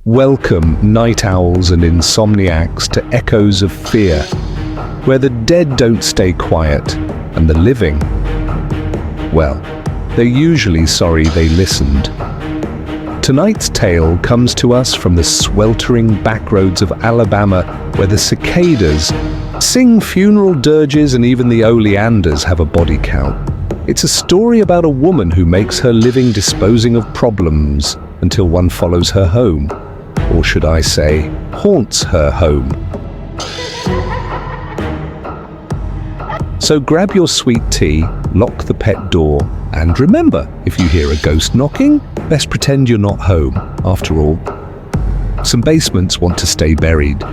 Welcome, night owls and insomniacs, to Echoes of Fear, where the dead don't stay quiet, and the living, well, they're usually sorry they listened. Tonight's tale comes to us from the sweltering backroads of Alabama, where the cicadas sing funeral dirges and even the oleanders have a body count. It's a story about a woman who makes her living disposing of problems until one follows her home. Or should I say, haunts her home. So grab your sweet tea, lock the pet door, and remember, if you hear a ghost knocking, best pretend you're not home. After all, some basements want to stay buried.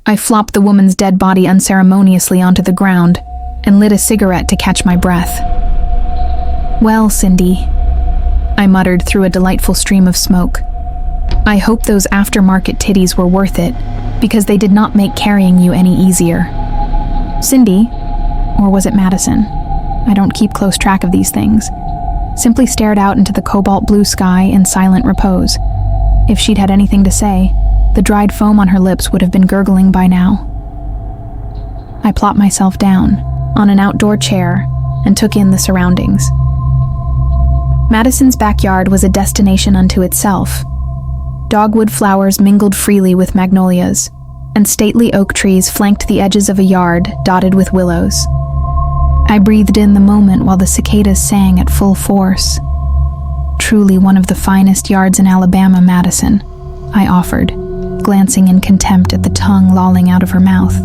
I flopped the woman's dead body unceremoniously onto the ground and lit a cigarette to catch my breath. "Well, Cindy," I muttered through a delightful stream of smoke. "I hope those aftermarket titties were worth it, because they did not make carrying you any easier." Cindy, or was it Madison? I don't keep close track of these things. Simply stared out into the cobalt blue sky in silent repose. If she'd had anything to say, the dried foam on her lips would have been gurgling by now. I plopped myself down on an outdoor chair and took in the surroundings. Madison's backyard was a destination unto itself. Dogwood flowers mingled freely with magnolias, and stately oak trees flanked the edges of a yard dotted with willows. I breathed in the moment while the cicadas sang at full force. "Truly one of the finest yards in Alabama, Madison," I offered, glancing in contempt at the tongue lolling out of her mouth.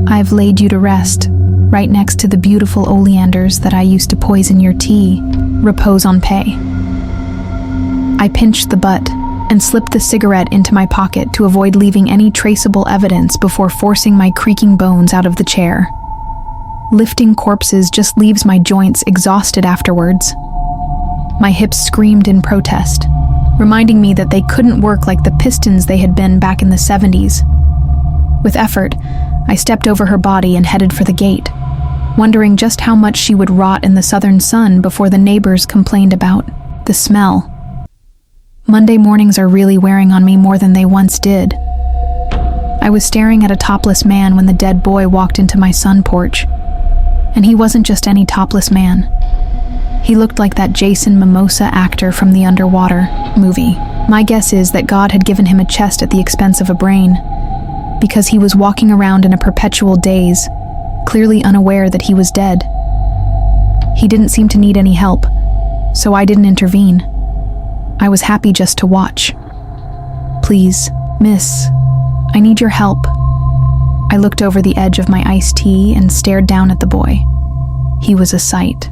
"I've laid you to rest, right next to the beautiful oleanders that I used to poison your tea. Repose on pay." I pinched the butt and slipped the cigarette into my pocket to avoid leaving any traceable evidence before forcing my creaking bones out of the chair. Lifting corpses just leaves my joints exhausted afterwards. My hips screamed in protest, reminding me that they couldn't work like the pistons they had been back in the 70s. With effort, I stepped over her body and headed for the gate, wondering just how much she would rot in the southern sun before the neighbors complained about the smell. Monday mornings are really wearing on me more than they once did. I was staring at a topless man when the dead boy walked into my sun porch. And he wasn't just any topless man. He looked like that Jason Momoa actor from the Underwater movie. My guess is that God had given him a chest at the expense of a brain, because he was walking around in a perpetual daze, clearly unaware that he was dead. He didn't seem to need any help, so I didn't intervene. I was happy just to watch. "Please, miss, I need your help." I looked over the edge of my iced tea and stared down at the boy. He was a sight.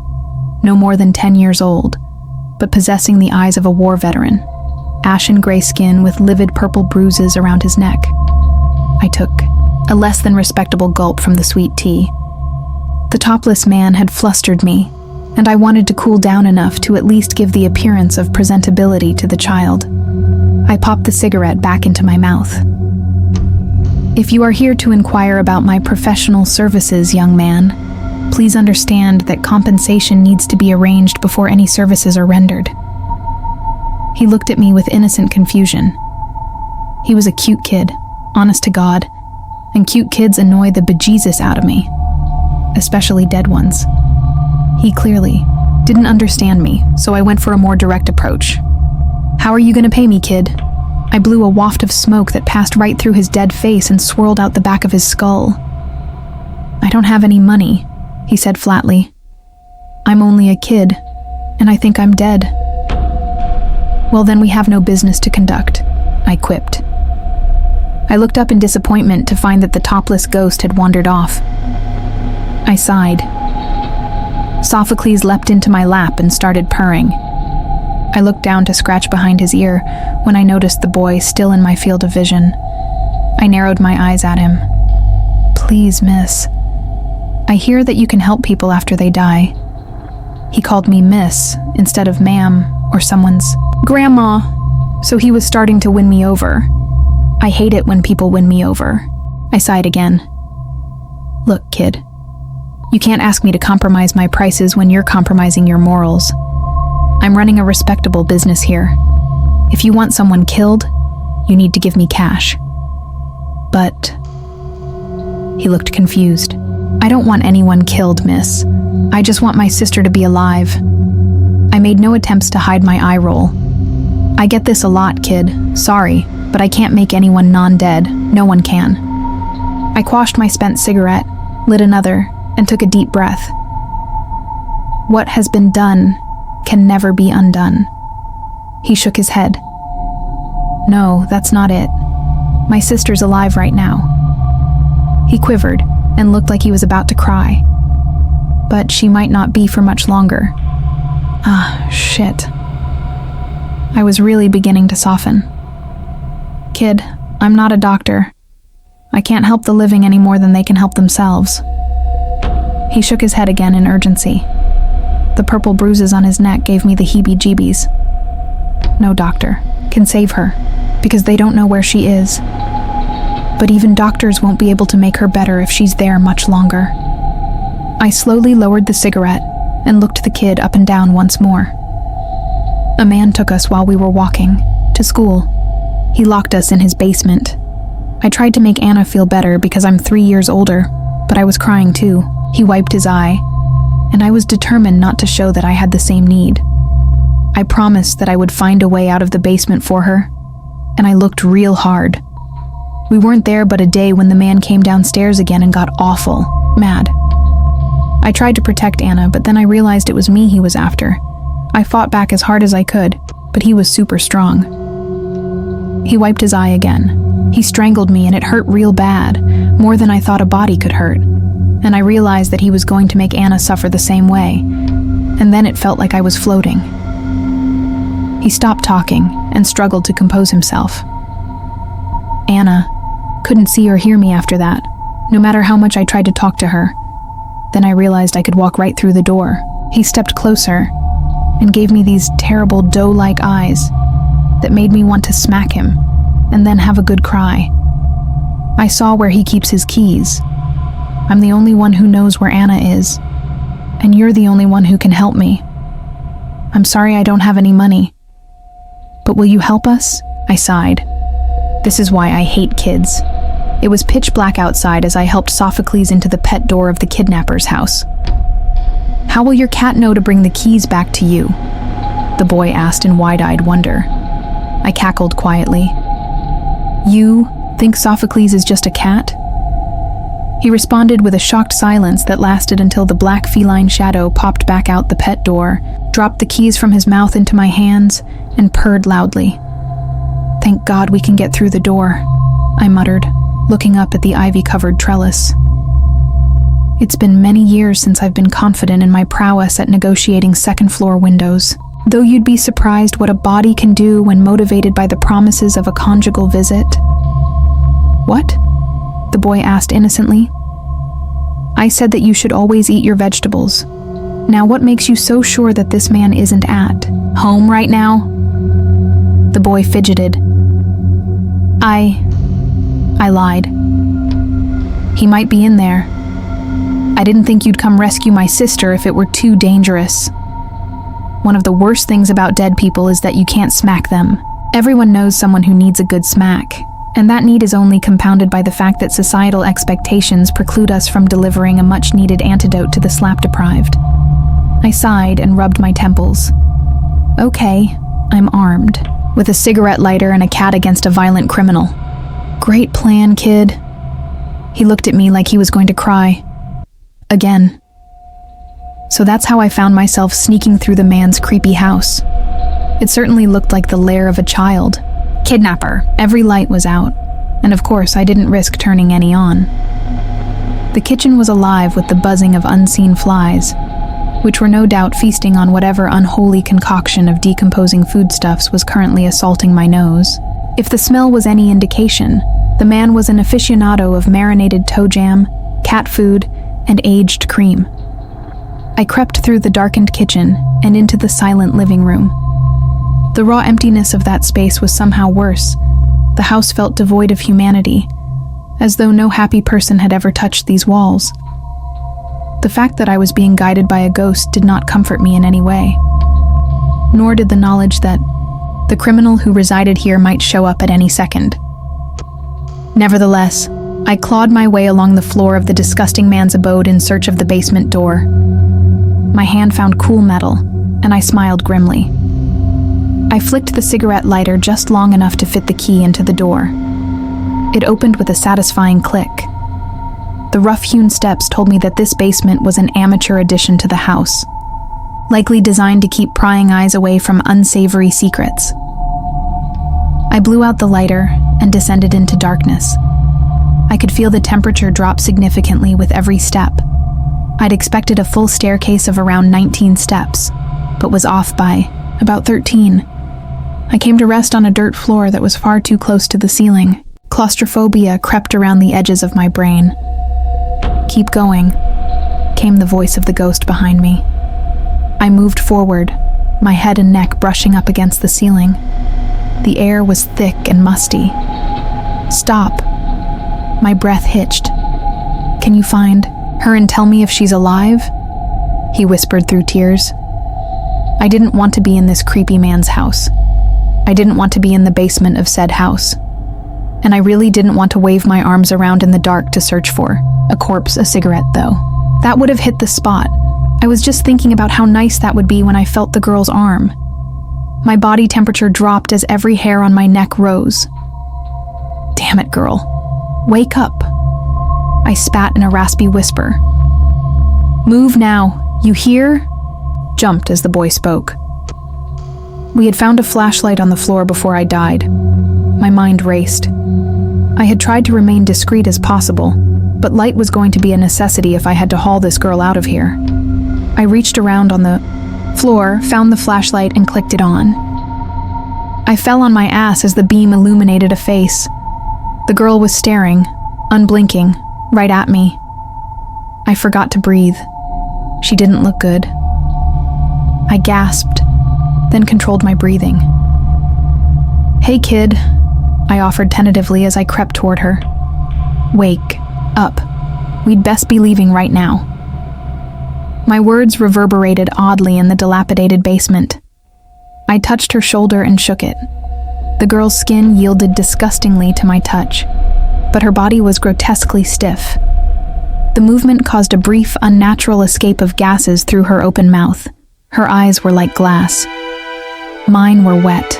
No more than 10 years old, but possessing the eyes of a war veteran. Ashen gray skin with livid purple bruises around his neck. I took a less than respectable gulp from the sweet tea. The topless man had flustered me, and I wanted to cool down enough to at least give the appearance of presentability to the child. I popped the cigarette back into my mouth. "If you are here to inquire about my professional services, young man, please understand that compensation needs to be arranged before any services are rendered." He looked at me with innocent confusion. He was a cute kid, honest to God, and cute kids annoy the bejesus out of me, especially dead ones. He clearly didn't understand me, so I went for a more direct approach. "How are you gonna pay me, kid?" I blew a waft of smoke that passed right through his dead face and swirled out the back of his skull. "I don't have any money," he said flatly. "I'm only a kid, and I think I'm dead." "Well, then we have no business to conduct," I quipped. I looked up in disappointment to find that the topless ghost had wandered off. I sighed. Sophocles leapt into my lap and started purring. I looked down to scratch behind his ear when I noticed the boy still in my field of vision. I narrowed my eyes at him. "Please, miss, I hear that you can help people after they die." He called me miss instead of ma'am or someone's grandma, so he was starting to win me over. I hate it when people win me over. I sighed again. "Look, kid, You can't ask me to compromise my prices when you're compromising your morals. I'm running a respectable business here. If you want someone killed, you need to give me cash. But... He looked confused. I don't want anyone killed, miss. I just want my sister to be alive. I made no attempts to hide my eye roll. I get this a lot, kid. Sorry, but I can't make anyone non-dead. No one can. I quashed my spent cigarette, lit another, and took a deep breath. What has been done can never be undone. He shook his head. No, that's not it. My sister's alive right now. He quivered and looked like he was about to cry. But she might not be for much longer. Ah, shit. I was really beginning to soften. Kid, I'm not a doctor. I can't help the living any more than they can help themselves. He shook his head again in urgency. The purple bruises on his neck gave me the heebie-jeebies. No doctor can save her, because they don't know where she is. But even doctors won't be able to make her better if she's there much longer. I slowly lowered the cigarette and looked the kid up and down once more. A man took us while we were walking to school. He locked us in his basement. I tried to make Anna feel better because I'm 3 years older, but I was crying too. He wiped his eye, and I was determined not to show that I had the same need. I promised that I would find a way out of the basement for her, and I looked real hard. We weren't there but a day when the man came downstairs again and got awful mad. I tried to protect Anna, but then I realized it was me he was after. I fought back as hard as I could, but he was super strong. He wiped his eye again. He strangled me and it hurt real bad, more than I thought a body could hurt. And I realized that he was going to make Anna suffer the same way. And then it felt like I was floating. He stopped talking and struggled to compose himself. Anna couldn't see or hear me after that, no matter how much I tried to talk to her. Then I realized I could walk right through the door. He stepped closer and gave me these terrible doe-like eyes that made me want to smack him and then have a good cry. I saw where he keeps his keys. I'm the only one who knows where Anna is, and you're the only one who can help me. I'm sorry I don't have any money. But will you help us? I sighed. This is why I hate kids. It was pitch black outside as I helped Sophocles into the pet door of the kidnapper's house. How will your cat know to bring the keys back to you? The boy asked in wide-eyed wonder. I cackled quietly. You think Sophocles is just a cat? He responded with a shocked silence that lasted until the black feline shadow popped back out the pet door, dropped the keys from his mouth into my hands, and purred loudly. Thank God we can get through the door, I muttered, looking up at the ivy-covered trellis. It's been many years since I've been confident in my prowess at negotiating second-floor windows. Though you'd be surprised what a body can do when motivated by the promises of a conjugal visit. What? The boy asked innocently. I said that you should always eat your vegetables. Now what makes you so sure that this man isn't at home right now? The boy fidgeted. I lied. He might be in there. I didn't think you'd come rescue my sister if it were too dangerous. One of the worst things about dead people is that you can't smack them. Everyone knows someone who needs a good smack, and that need is only compounded by the fact that societal expectations preclude us from delivering a much-needed antidote to the slap-deprived. I sighed and rubbed my temples. Okay, I'm armed, with a cigarette lighter and a cat against a violent criminal. Great plan, kid. He looked at me like he was going to cry. Again. So that's how I found myself sneaking through the man's creepy house. It certainly looked like the lair of a child. Kidnapper. Every light was out, and of course I didn't risk turning any on. The kitchen was alive with the buzzing of unseen flies, which were no doubt feasting on whatever unholy concoction of decomposing foodstuffs was currently assaulting my nose. If the smell was any indication, the man was an aficionado of marinated toe jam, cat food, and aged cream. I crept through the darkened kitchen and into the silent living room. The raw emptiness of that space was somehow worse. The house felt devoid of humanity, as though no happy person had ever touched these walls. The fact that I was being guided by a ghost did not comfort me in any way, nor did the knowledge that the criminal who resided here might show up at any second. Nevertheless, I clawed my way along the floor of the disgusting man's abode in search of the basement door. My hand found cool metal, and I smiled grimly. I flicked the cigarette lighter just long enough to fit the key into the door. It opened with a satisfying click. The rough-hewn steps told me that this basement was an amateur addition to the house, likely designed to keep prying eyes away from unsavory secrets. I blew out the lighter and descended into darkness. I could feel the temperature drop significantly with every step. I'd expected a full staircase of around 19 steps, but was off by about 13. I came to rest on a dirt floor that was far too close to the ceiling. Claustrophobia crept around the edges of my brain. "Keep going," came the voice of the ghost behind me. I moved forward, my head and neck brushing up against the ceiling. The air was thick and musty. "Stop." My breath hitched. "Can you find her and tell me if she's alive?" he whispered through tears. I didn't want to be in this creepy man's house. I didn't want to be in the basement of said house. And I really didn't want to wave my arms around in the dark to search for a corpse, a cigarette, though. That would have hit the spot. I was just thinking about how nice that would be when I felt the girl's arm. My body temperature dropped as every hair on my neck rose. "Damn it, girl. Wake up." I spat in a raspy whisper. "Move now, you hear?" jumped as the boy spoke. We had found a flashlight on the floor before I died. My mind raced. I had tried to remain discreet as possible, but light was going to be a necessity if I had to haul this girl out of here. I reached around on the floor, found the flashlight, and clicked it on. I fell on my ass as the beam illuminated a face. The girl was staring, unblinking, right at me. I forgot to breathe. She didn't look good. I gasped, then controlled my breathing. "Hey, kid," I offered tentatively as I crept toward her. "Wake up. We'd best be leaving right now." My words reverberated oddly in the dilapidated basement. I touched her shoulder and shook it. The girl's skin yielded disgustingly to my touch, but her body was grotesquely stiff. The movement caused a brief, unnatural escape of gases through her open mouth. Her eyes were like glass. Mine were wet.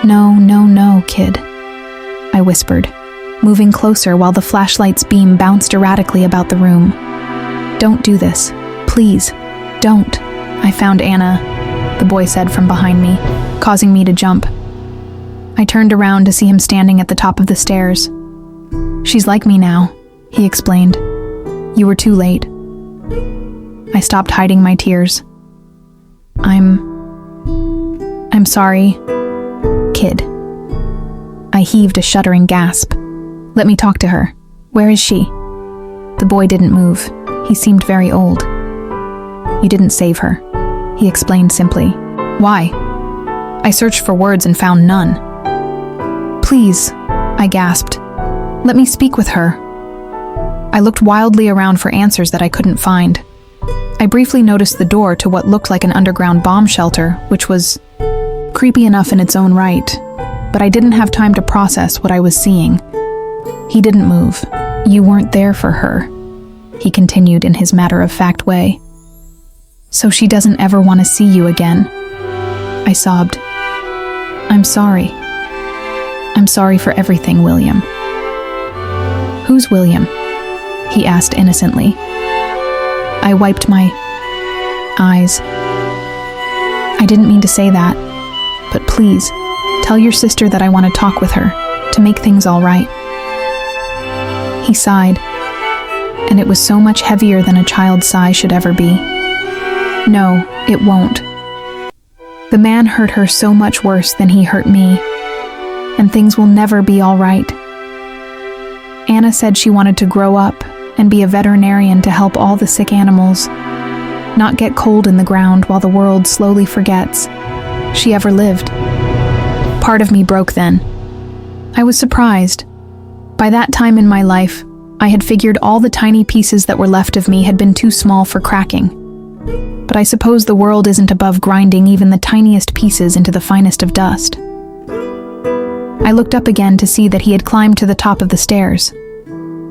"No, no, no, kid," I whispered, moving closer while the flashlight's beam bounced erratically about the room. "Don't do this. Please, don't." "I found Anna," the boy said from behind me, causing me to jump. I turned around to see him standing at the top of the stairs. "She's like me now," he explained. "You were too late." I stopped hiding my tears. I'm sorry, kid." I heaved a shuddering gasp. "Let me talk to her. Where is she?" The boy didn't move. He seemed very old. "You didn't save her," he explained simply. "Why?" I searched for words and found none. "Please," I gasped. "Let me speak with her." I looked wildly around for answers that I couldn't find. I briefly noticed the door to what looked like an underground bomb shelter, which was creepy enough in its own right, but I didn't have time to process what I was seeing. He didn't move. "You weren't there for her," he continued in his matter-of-fact way. "So she doesn't ever want to see you again." I sobbed. "I'm sorry. I'm sorry for everything, William." "Who's William?" he asked innocently. I wiped my eyes. "I didn't mean to say that, but please, tell your sister that I want to talk with her, to make things all right." He sighed, and it was so much heavier than a child's sigh should ever be. "No, it won't. The man hurt her so much worse than he hurt me, and things will never be all right. Anna said she wanted to grow up and be a veterinarian to help all the sick animals, not get cold in the ground while the world slowly forgets she ever lived." Part of me broke then. I was surprised. By that time in my life, I had figured all the tiny pieces that were left of me had been too small for cracking. But I suppose the world isn't above grinding even the tiniest pieces into the finest of dust. I looked up again to see that he had climbed to the top of the stairs.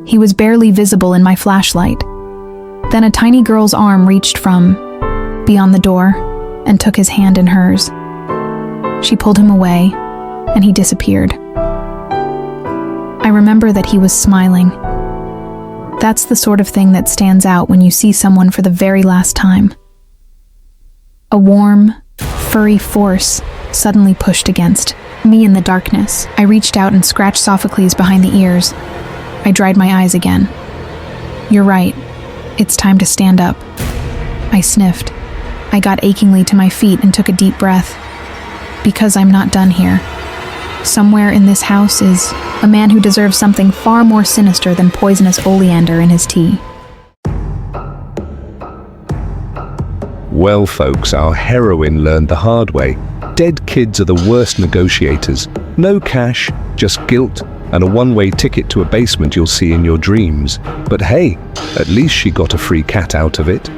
He was barely visible in my flashlight. Then a tiny girl's arm reached from beyond the door and took his hand in hers. She pulled him away, and he disappeared. I remember that he was smiling. That's the sort of thing that stands out when you see someone for the very last time. A warm, furry force suddenly pushed against me in the darkness. I reached out and scratched Sophocles behind the ears. I dried my eyes again. "You're right. It's time to stand up." I sniffed. I got achingly to my feet and took a deep breath. Because I'm not done here. Somewhere in this house is a man who deserves something far more sinister than poisonous oleander in his tea. Well, folks, our heroine learned the hard way. Dead kids are the worst negotiators. No cash, just guilt, and a one-way ticket to a basement you'll see in your dreams. But hey, at least she got a free cat out of it.